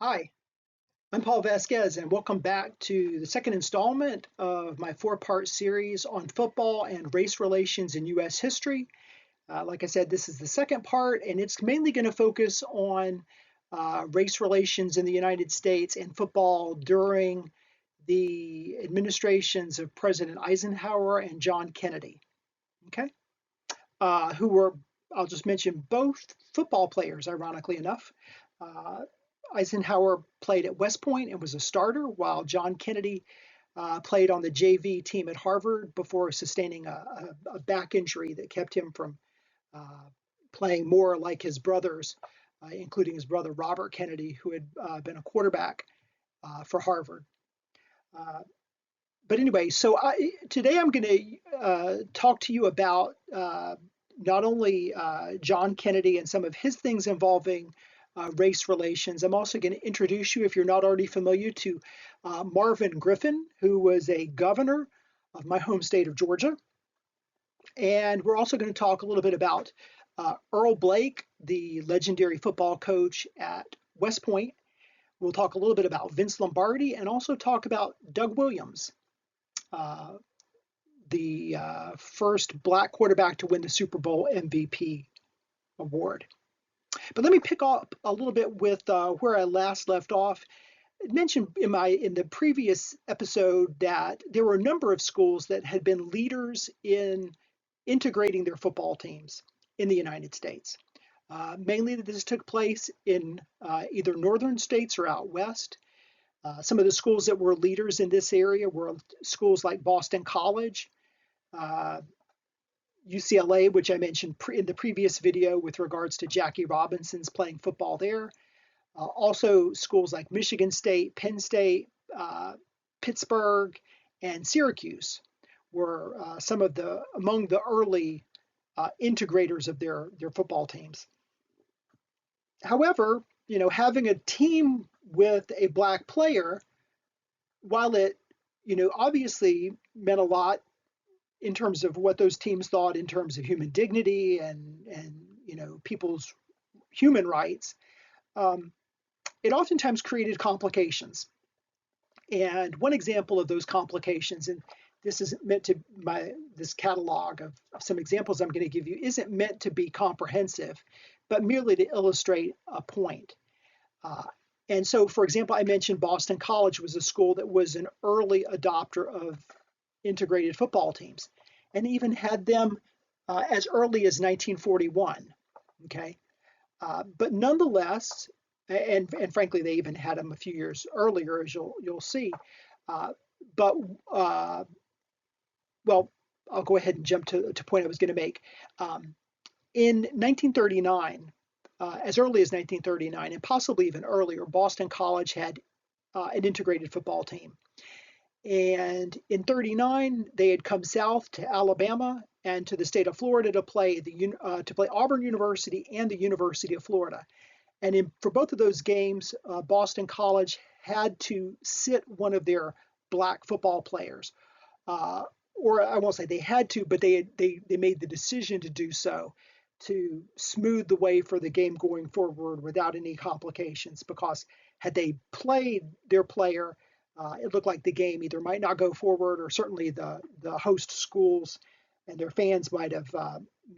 Hi, I'm Paul Vasquez, and welcome back to the second installment of my four-part series on football and race relations in U.S. history. Like I said, this is the second part, and it's mainly going to focus on race relations in the United States and football during the administrations of President Eisenhower and John Kennedy. Okay, who were, I'll just mention, both football players, ironically enough. Uh, Eisenhower played at West Point and was a starter, while John Kennedy played on the JV team at Harvard before sustaining a back injury that kept him from uh, playing more like his brothers, including his brother Robert Kennedy, who had been a quarterback for Harvard. Uh, but anyway, today I'm going to talk to you about not only John Kennedy and some of his things involving race relations. I'm also going to introduce you, if you're not already familiar, to Marvin Griffin, who was a governor of my home state of Georgia. And we're also going to talk a little bit about Earl Blaik, the legendary football coach at West Point. We'll talk a little bit about Vince Lombardi and also talk about Doug Williams, uh, the first black quarterback to win the Super Bowl MVP award. But let me pick up a little bit with where I last left off. I mentioned in the previous episode that there were a number of schools that had been leaders in integrating their football teams in the United States. Mainly, this took place in either northern states or out west. Some of the schools that were leaders in this area were schools like Boston College, uh, UCLA, which I mentioned in the previous video with regards to Jackie Robinson's playing football there. Also, schools like Michigan State, Penn State, Pittsburgh, and Syracuse were some of the among the early integrators of their football teams. However, having a team with a black player, while it obviously meant a lot in terms of what those teams thought in terms of human dignity and people's human rights, um, it oftentimes created complications. And one example of those complications, and this isn't meant to this catalog of some examples I'm going to give you isn't meant to be comprehensive, but merely to illustrate a point. Uh, and so, for example, I mentioned Boston College was a school that was an early adopter of integrated football teams, and even had them as early as 1941. Okay, but nonetheless, and frankly, they even had them a few years earlier, as you'll see. Uh, but well, I'll go ahead and jump to point I was going to make. In 1939, as early as 1939, and possibly even earlier, Boston College had an integrated football team. And in 39, they had come south to Alabama and to the state of Florida to play Auburn University and the University of Florida. And for both of those games, Boston College had to sit one of their black football players. Or I won't say they had to, but they made the decision to do so to smooth the way for the game going forward without any complications. Because had they played their player, it looked like the game either might not go forward, or certainly the host schools and their fans might have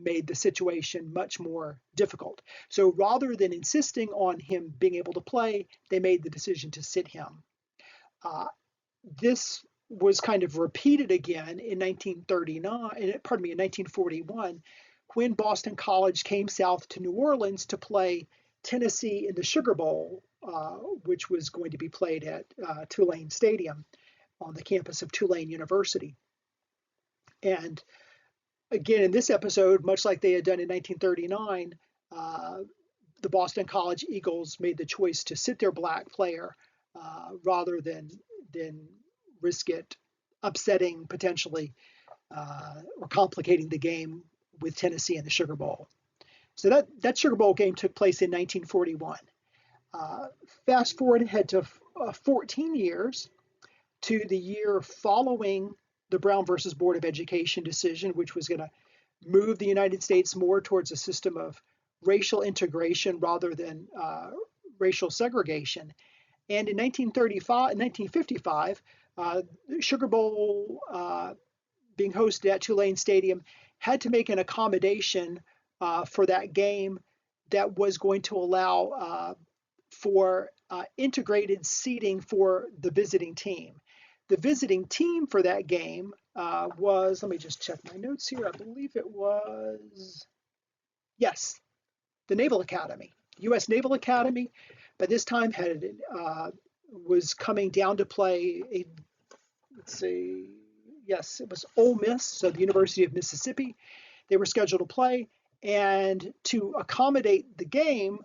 made the situation much more difficult. So rather than insisting on him being able to play, they made the decision to sit him. Uh, this was kind of repeated again in 1939, pardon me, in 1941, when Boston College came south to New Orleans to play Tennessee in the Sugar Bowl, which was going to be played at Tulane Stadium on the campus of Tulane University. And again, in this episode, much like they had done in 1939, the Boston College Eagles made the choice to sit their black player rather than risk it upsetting potentially or complicating the game with Tennessee in the Sugar Bowl. So that Sugar Bowl game took place in 1941. Fast forward ahead to 14 years to the year following the Brown versus Board of Education decision, which was going to move the United States more towards a system of racial integration rather than racial segregation. And in 1955, Sugar Bowl being hosted at Tulane Stadium had to make an accommodation for that game that was going to allow for integrated seating for the visiting team. The visiting team for that game was, let me just check my notes here, I believe it was, yes, the Naval Academy. U.S. Naval Academy, by this time had was coming down to play a, let's see, yes, it was Ole Miss, so the University of Mississippi. They were scheduled to play, and to accommodate the game,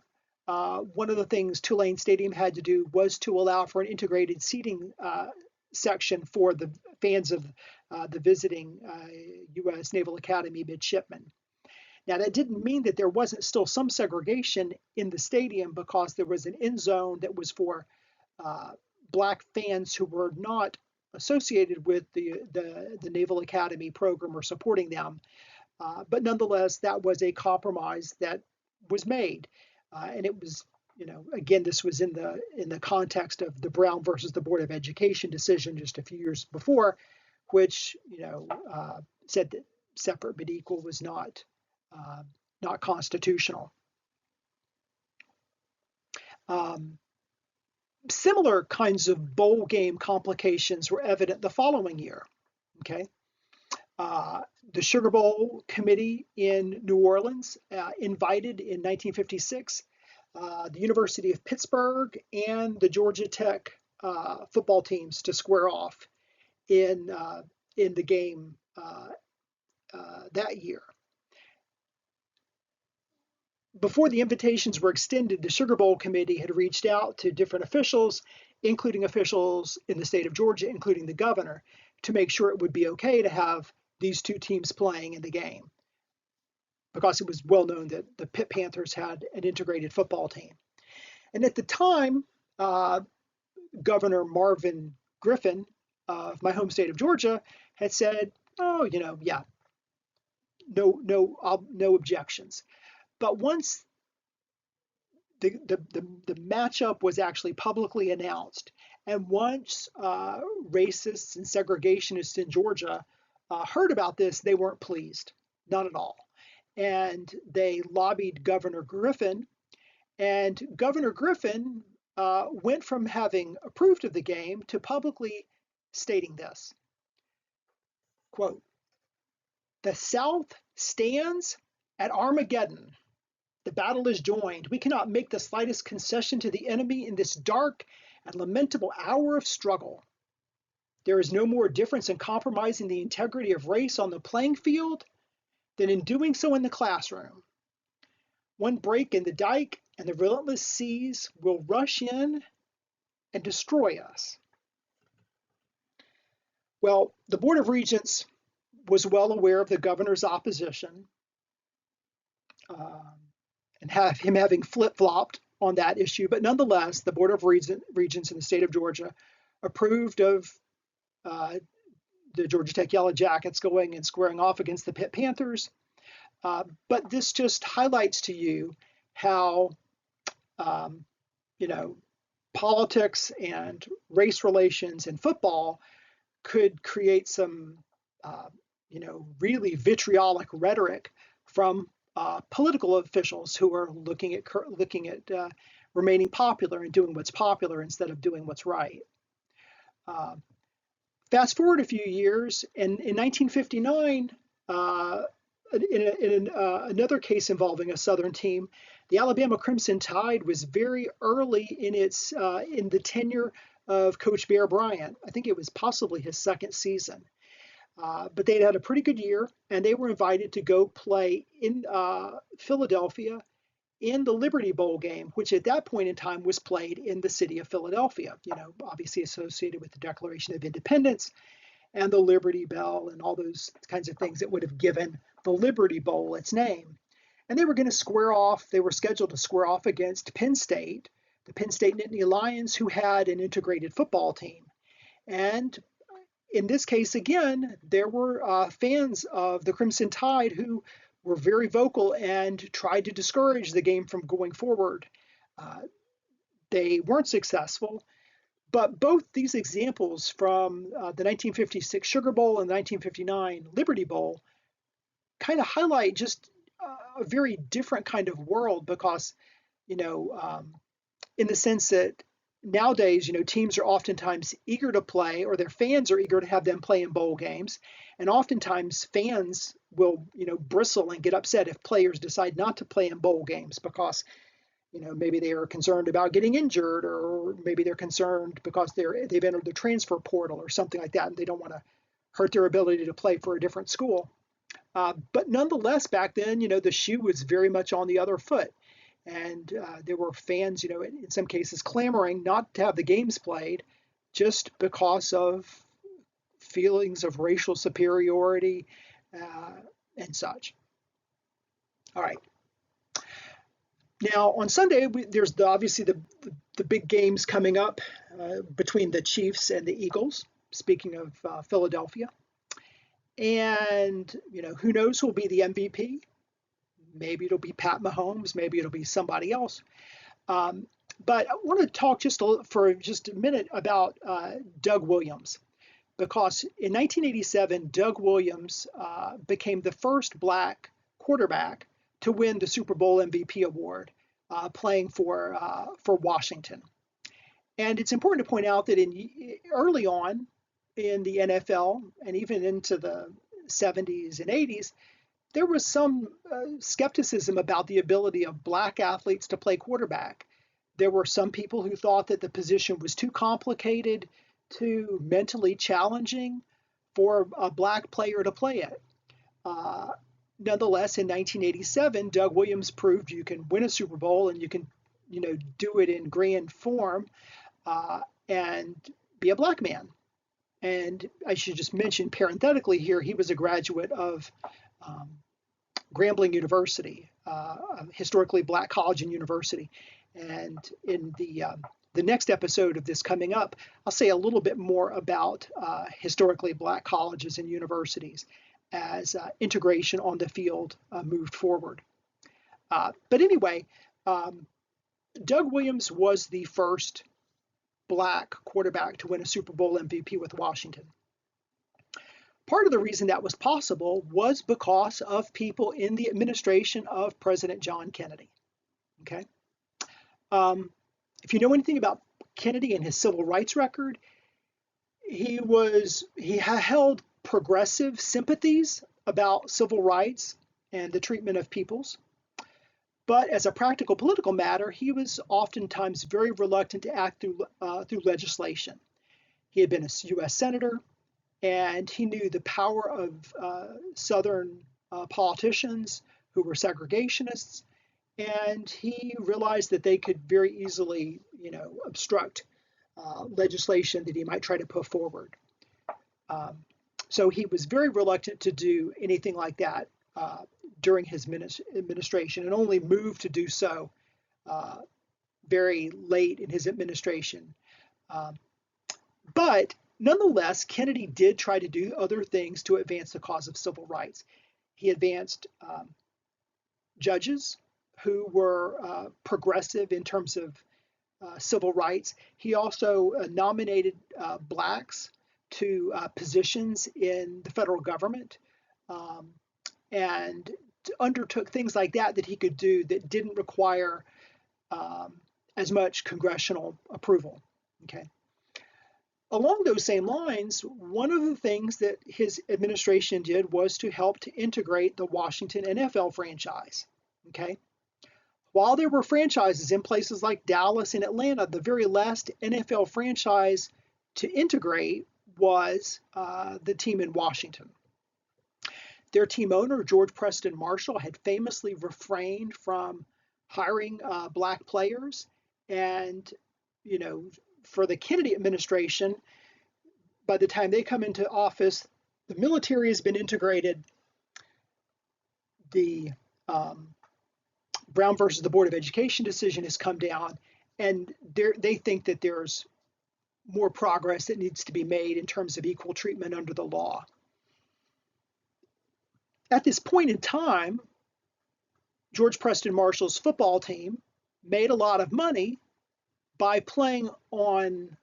one of the things Tulane Stadium had to do was to allow for an integrated seating section for the fans of the visiting U.S. Naval Academy midshipmen. Now, that didn't mean that there wasn't still some segregation in the stadium, because there was an end zone that was for Black fans who were not associated with the Naval Academy program or supporting them. But nonetheless, that was a compromise that was made. And it was, again, this was in the context of the Brown versus the Board of Education decision just a few years before, which, said that separate but equal was not constitutional. Similar kinds of bowl game complications were evident the following year. Okay, the Sugar Bowl committee in New Orleans invited in 1956 the University of Pittsburgh and the Georgia Tech football teams to square off in the game that year. Before the invitations were extended, the Sugar Bowl committee had reached out to different officials, including officials in the state of Georgia, including the governor, to make sure it would be okay to have these two teams playing in the game, because it was well known that the Pitt Panthers had an integrated football team. And at the time, Governor Marvin Griffin of my home state of Georgia had said, oh, yeah, no objections. But once the matchup was actually publicly announced, and once racists and segregationists in Georgia heard about this, they weren't pleased, not at all. And they lobbied Governor Griffin, and Governor Griffin went from having approved of the game to publicly stating this, quote, "The South stands at Armageddon. The battle is joined. We cannot make the slightest concession to the enemy in this dark and lamentable hour of struggle. There is no more difference in compromising the integrity of race on the playing field than in doing so in the classroom. One break in the dike and the relentless seas will rush in and destroy us." Well, the Board of Regents was well aware of the governor's opposition, and have him having flip-flopped on that issue. But nonetheless, the Board of Regents in the state of Georgia approved of the Georgia Tech Yellow Jackets going and squaring off against the Pitt Panthers. But this just highlights to you how, politics and race relations in football could create some, really vitriolic rhetoric from political officials who are looking at remaining popular and doing what's popular instead of doing what's right. Fast forward a few years, and in 1959, in another case involving a Southern team, the Alabama Crimson Tide was very early in the tenure of Coach Bear Bryant. I think it was possibly his second season. But they'd had a pretty good year, and they were invited to go play in Philadelphia in the Liberty Bowl game, which at that point in time was played in the city of Philadelphia, obviously associated with the Declaration of Independence and the Liberty Bell and all those kinds of things that would have given the Liberty Bowl its name. And they were going to they were scheduled to square off against Penn State, the Penn State Nittany Lions, who had an integrated football team. And in this case, again, there were fans of the Crimson Tide who were very vocal and tried to discourage the game from going forward. they weren't successful. But both these examples from the 1956 Sugar Bowl and the 1959 Liberty Bowl kind of highlight just a very different kind of world because, in the sense that nowadays, teams are oftentimes eager to play, or their fans are eager to have them play in bowl games. And oftentimes fans will, bristle and get upset if players decide not to play in bowl games because, maybe they are concerned about getting injured, or maybe they're concerned because they've entered the transfer portal or something like that, and they don't want to hurt their ability to play for a different school. But nonetheless, back then, the shoe was very much on the other foot. And there were fans, in some cases clamoring not to have the games played just because of feelings of racial superiority and such. All right. Now, on Sunday, there's obviously the big games coming up between the Chiefs and the Eagles, speaking of Philadelphia. And, who knows who will be the MVP? Maybe it'll be Pat Mahomes. Maybe it'll be somebody else. But I want to talk for just a minute about Doug Williams, because in 1987, Doug Williams became the first Black quarterback to win the Super Bowl MVP award, playing for Washington. And it's important to point out that early on in the NFL, and even into the 70s and 80s, there was some skepticism about the ability of Black athletes to play quarterback. There were some people who thought that the position was too complicated, too mentally challenging for a Black player to play it. Nonetheless, in 1987, Doug Williams proved you can win a Super Bowl and you can, do it in grand form and be a Black man. And I should just mention parenthetically here, he was a graduate of Grambling University, a historically Black college and university. And in the next episode of this coming up, I'll say a little bit more about historically Black colleges and universities as integration on the field moved forward. But anyway, Doug Williams was the first Black quarterback to win a Super Bowl MVP with Washington. Part of the reason that was possible was because of people in the administration of President John Kennedy. Okay. If you know anything about Kennedy and his civil rights record, he held progressive sympathies about civil rights and the treatment of peoples. But as a practical political matter, he was oftentimes very reluctant to act through legislation. He had been a U.S. senator, and he knew the power of Southern politicians who were segregationists, and he realized that they could very easily, obstruct legislation that he might try to put forward. So he was very reluctant to do anything like that during his administration, and only moved to do so very late in his administration. But nonetheless, Kennedy did try to do other things to advance the cause of civil rights. He advanced judges who were progressive in terms of civil rights. He also nominated Blacks to positions in the federal government, and undertook things like that he could do that didn't require as much congressional approval. Okay. Along those same lines, one of the things that his administration did was to help to integrate the Washington NFL franchise. Okay. While there were franchises in places like Dallas and Atlanta, the very last NFL franchise to integrate was the team in Washington. Their team owner, George Preston Marshall, had famously refrained from hiring Black players. And, for the Kennedy administration, by the time they come into office, the military has been integrated. The Brown versus the Board of Education decision has come down, and they think that there's more progress that needs to be made in terms of equal treatment under the law. At this point in time, George Preston Marshall's football team made a lot of money, by playing in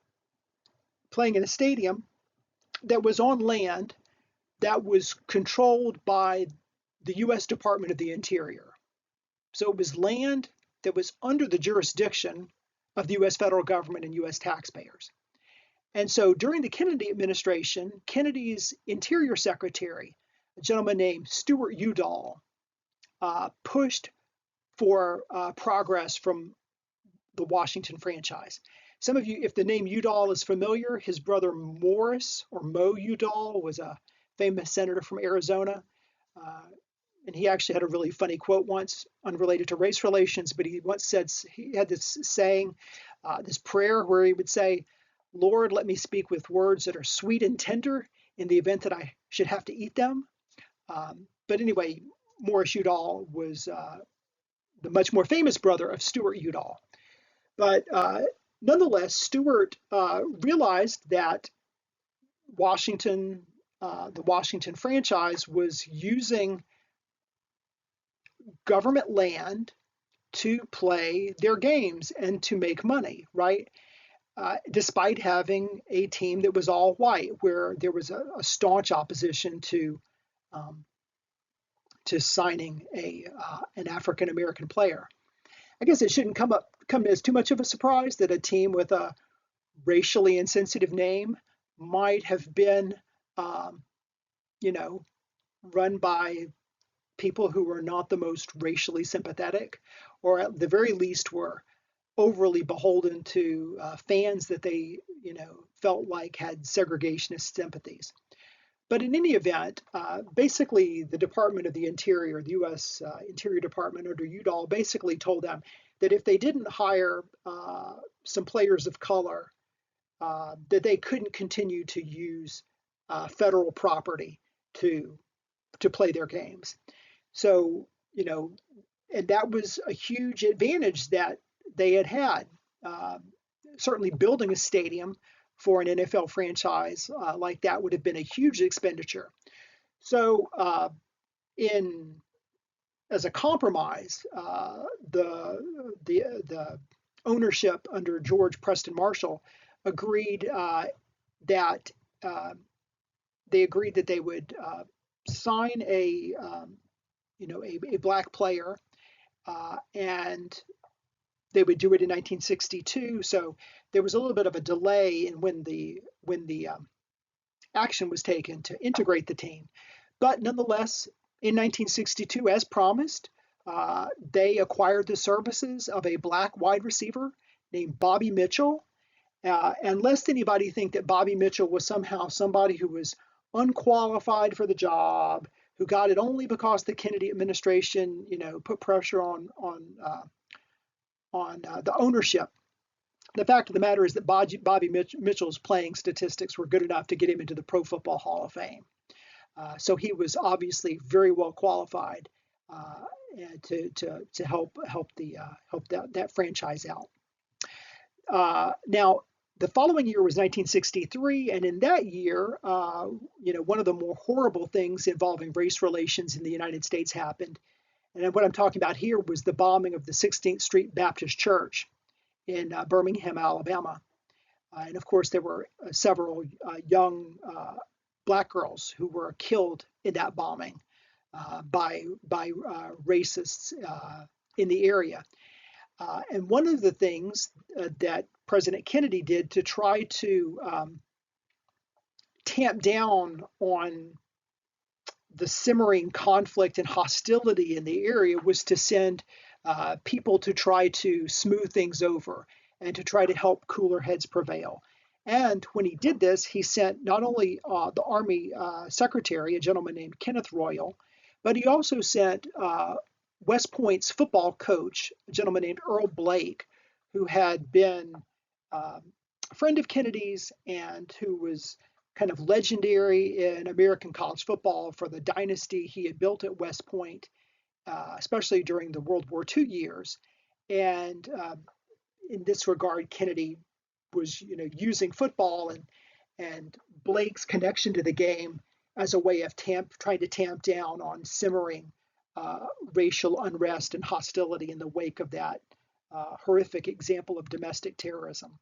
a stadium that was on land that was controlled by the U.S. Department of the Interior. So it was land that was under the jurisdiction of the U.S. federal government and U.S. taxpayers. And so during the Kennedy administration, Kennedy's Interior Secretary, a gentleman named Stuart Udall, pushed for progress from the Washington franchise. Some of you, if the name Udall is familiar, his brother Morris, or Mo Udall, was a famous senator from Arizona. And he actually had a really funny quote once, unrelated to race relations, but he once said, he had this saying, this prayer where he would say, "Lord, let me speak with words that are sweet and tender in the event that I should have to eat them." But anyway, Morris Udall was the much more famous brother of Stuart Udall. But nonetheless, Stuart realized that the Washington franchise was using government land to play their games and to make money, right? Despite having a team that was all white, where there was a staunch opposition to signing an African American player. I guess it shouldn't come as too much of a surprise that a team with a racially insensitive name might have been, run by people who were not the most racially sympathetic, or at the very least were overly beholden to fans that they, felt like had segregationist sympathies. But in any event, basically the Department of the Interior, the U.S. Interior Department under Udall, basically told them that if they didn't hire some players of color, that they couldn't continue to use federal property to play their games. So, and that was a huge advantage that they had. Certainly building a stadium for an NFL franchise like that would have been a huge expenditure. So as a compromise, the ownership under George Preston Marshall agreed that they would sign a black player, and they would do it in 1962. So there was a little bit of a delay in when the action was taken to integrate the team. But nonetheless, in 1962, as promised, they acquired the services of a black wide receiver named Bobby Mitchell. And lest anybody think that Bobby Mitchell was somehow somebody who was unqualified for the job, who got it only because the Kennedy administration, put pressure on the ownership. The fact of the matter is that Bobby Mitchell's playing statistics were good enough to get him into the Pro Football Hall of Fame. So he was obviously very well qualified to help that franchise out. Now, the following year was 1963, and in that year, one of the more horrible things involving race relations in the United States happened. And what I'm talking about here was the bombing of the 16th Street Baptist Church in Birmingham, Alabama. And of course, there were several young black girls who were killed in that bombing by racists in the area. And one of the things that President Kennedy did to try to tamp down on the simmering conflict and hostility in the area was to send people to try to smooth things over and to try to help cooler heads prevail. And when he did this, he sent not only the Army Secretary, a gentleman named Kenneth Royal, but he also sent West Point's football coach, a gentleman named Earl Blaik, who had been a friend of Kennedy's and who was kind of legendary in American college football for the dynasty he had built at West Point, especially during the World War II years. And in this regard, Kennedy was, using football and Blaik's connection to the game as a way of trying to tamp down on simmering racial unrest and hostility in the wake of that horrific example of domestic terrorism.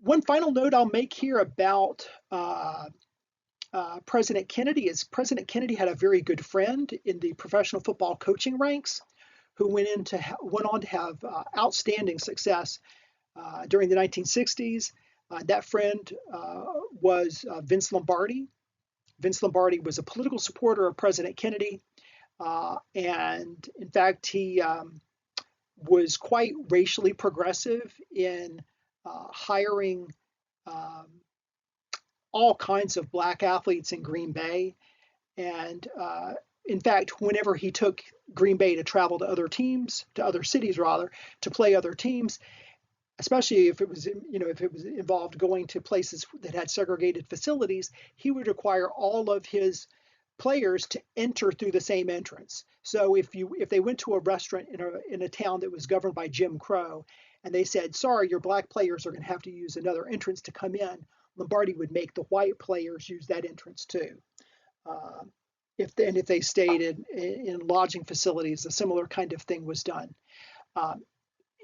One final note I'll make here about President Kennedy is President Kennedy had a very good friend in the professional football coaching ranks who went on to have outstanding success during the 1960s. That friend was Vince Lombardi. Vince Lombardi was a political supporter of President Kennedy, and in fact, he was quite racially progressive in hiring all kinds of black athletes in Green Bay. And in fact, whenever he took Green Bay to travel to other teams, to other cities rather, to play other teams, especially if it was, if it was involved going to places that had segregated facilities, he would require all of his players to enter through the same entrance. So if they went to a restaurant in a town that was governed by Jim Crow, and they said, "Sorry, your black players are going to have to use another entrance to come in," Lombardi would make the white players use that entrance too. If they stayed in lodging facilities, a similar kind of thing was done.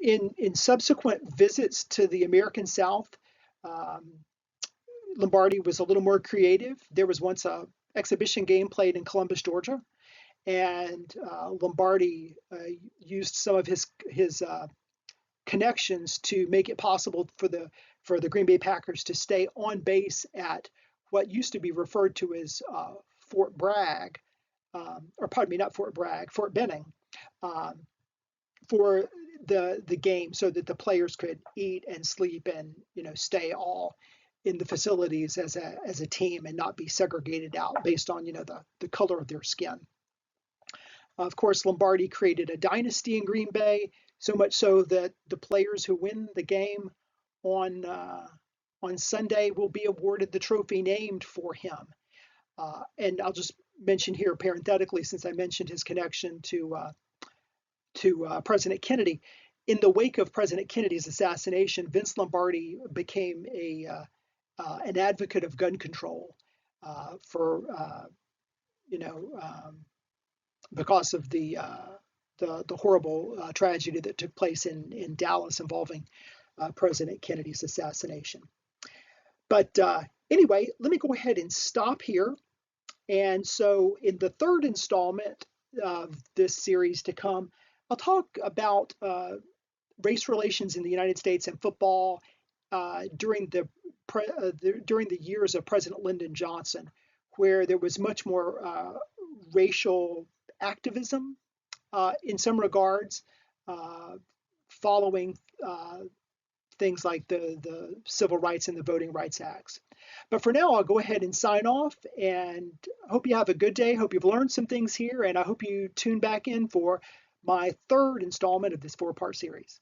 In subsequent visits to the American South, Lombardi was a little more creative. There was once a exhibition game played in Columbus, Georgia, and Lombardi used some of his connections to make it possible for the Green Bay Packers to stay on base at what used to be referred to as Fort Bragg, or pardon me, not Fort Bragg, Fort Benning, for the game, so that the players could eat and sleep and stay all in the facilities as a team and not be segregated out based on the color of their skin. Of course, Lombardi created a dynasty in Green Bay, so much so that the players who win the game on Sunday will be awarded the trophy named for him. And I'll just mention here parenthetically, since I mentioned his connection to President Kennedy, in the wake of President Kennedy's assassination, Vince Lombardi became an advocate of gun control because of the horrible tragedy that took place in Dallas involving President Kennedy's assassination. But anyway, let me go ahead and stop here. And so in the third installment of this series to come, I'll talk about race relations in the United States and football during the years of President Lyndon Johnson, where there was much more racial activism in some regards, following things like the Civil Rights and the Voting Rights Acts. But for now, I'll go ahead and sign off, and hope you have a good day. Hope you've learned some things here, and I hope you tune back in for my third installment of this 4-part series.